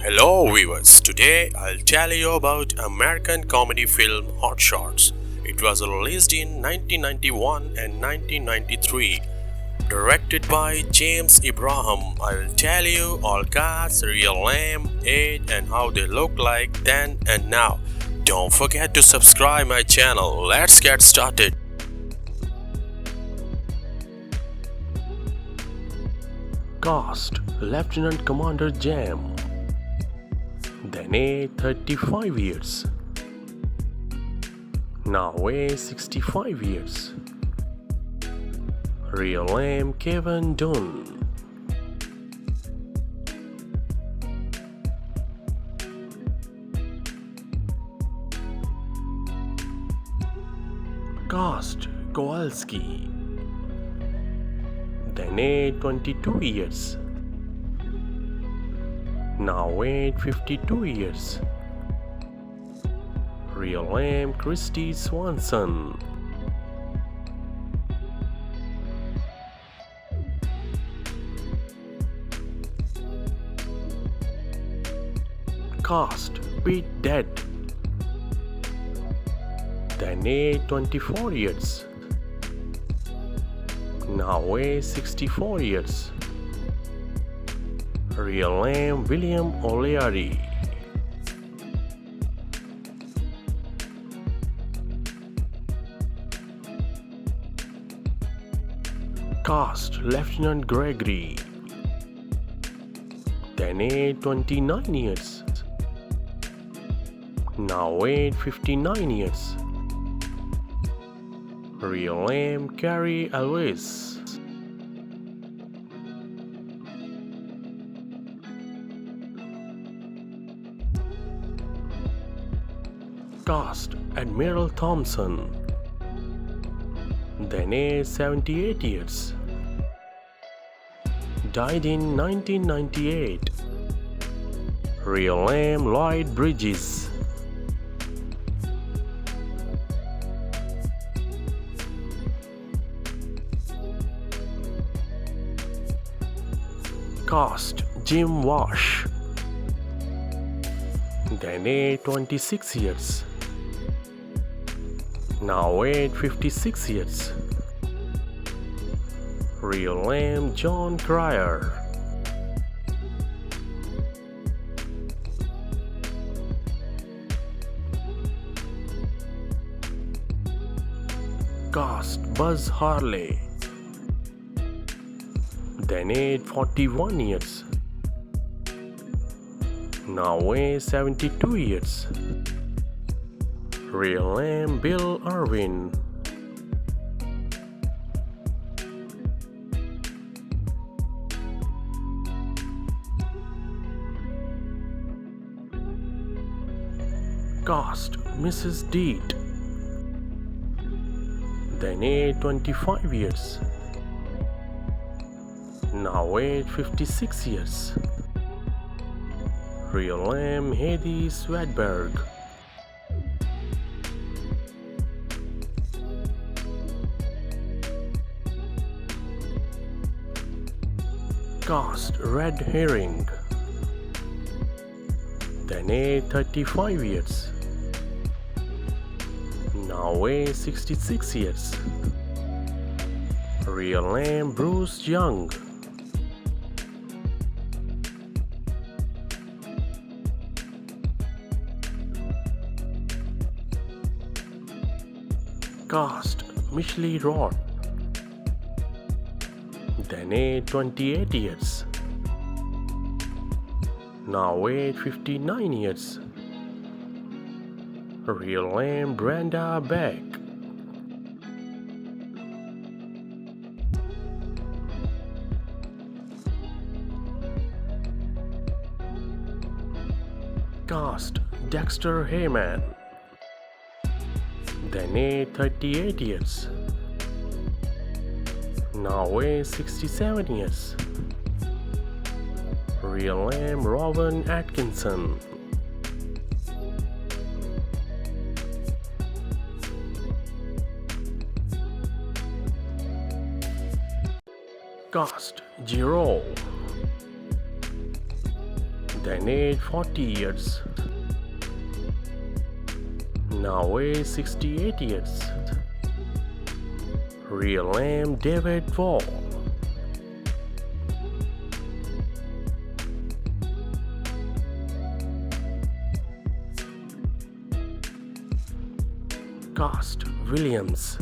Hello viewers, today I'll tell you about American comedy film Hot Shots. It was released in 1991 and 1993. Directed by James Ibrahim, I will tell you all cast, real name, age and how they look like then and now. Don't forget to subscribe my channel. Let's get started. Cast: Lieutenant Commander Jam, then age 35 years, now age 65 years. Real name Kevin Dunn. Cast: Kowalski, then age 22 years, now age 52 years. Real name Christy Swanson. Cast: Pete Dead, then age 24 years, now age 64 years. Real name William O'Leary. Cast: Lieutenant Gregory, then age 29 years, now age 59 years. Real name Cary Elwes. Cast: Admiral Thompson, then age 78 years, died in 1998. Real name Lloyd Bridges. Cast: Jim Wash, then age 26 years, now age 56 years. Real name John Cryer. Cast: Buzz Harley, then age 41 years, now age 72 years. Real name Bill Irwin. Cast: Mrs. Deet, then age 25 years, now age 56 years. Real name Hedy Swedberg. Cast: Red Herring, then age 35 years, now age 66 years. Real name Bruce Young. Cast: Michelle Roth, then age 28 years, now age 59 years. Real name Brenda Bakke. Cast: Dexter Hayman, then age 38 years, now age 67 years. Real name Rowan Atkinson. Cast: Gerou, then aged 40 years, now aged 68 years. Real name David Wohl. Cast Williams,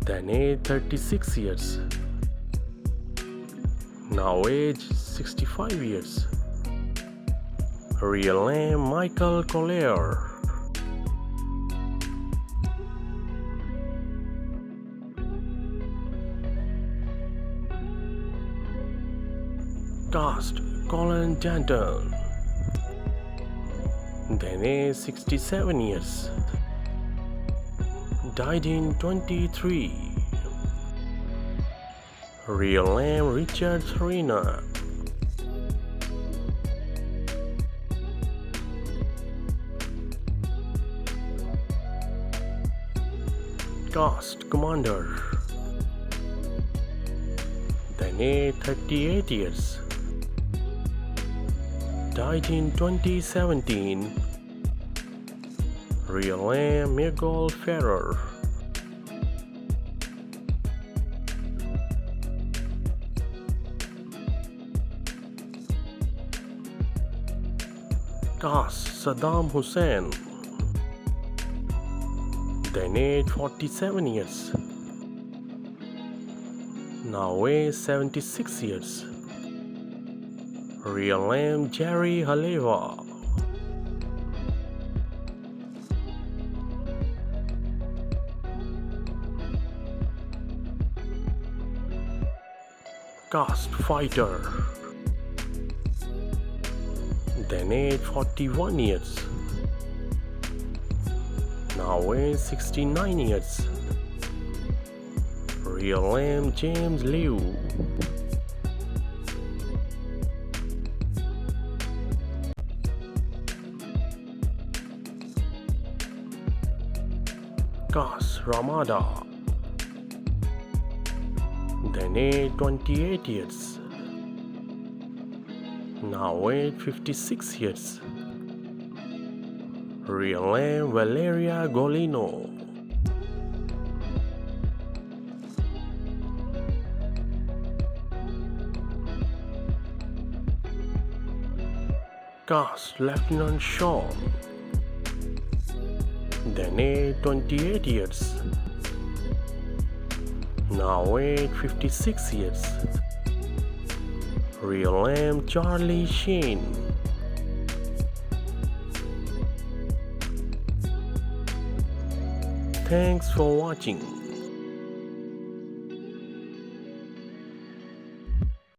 then aged 36 years, now aged 65 years. Real name Michael Collier. Cast Colin Denton, then aged 67 years, died in 23. Real name Richard Crenna. Cast Commander, then aged 38 years, died in 2017. Real name Miguel Ferrer. Cast Saddam Hussein, then aged 47 years, now aged 76 years. Real name Gerou Haleva. Cast Fighter, then aged 41 years, now aged 69 years. Real name James Liu. Cast Ramada, then aged 28 years, now aged 56 years. Real name Valeria Golino. Cast Lieutenant Sheen, then aged 28 years, now aged 56 years. Real name Charlie Sheen. Thanks for watching.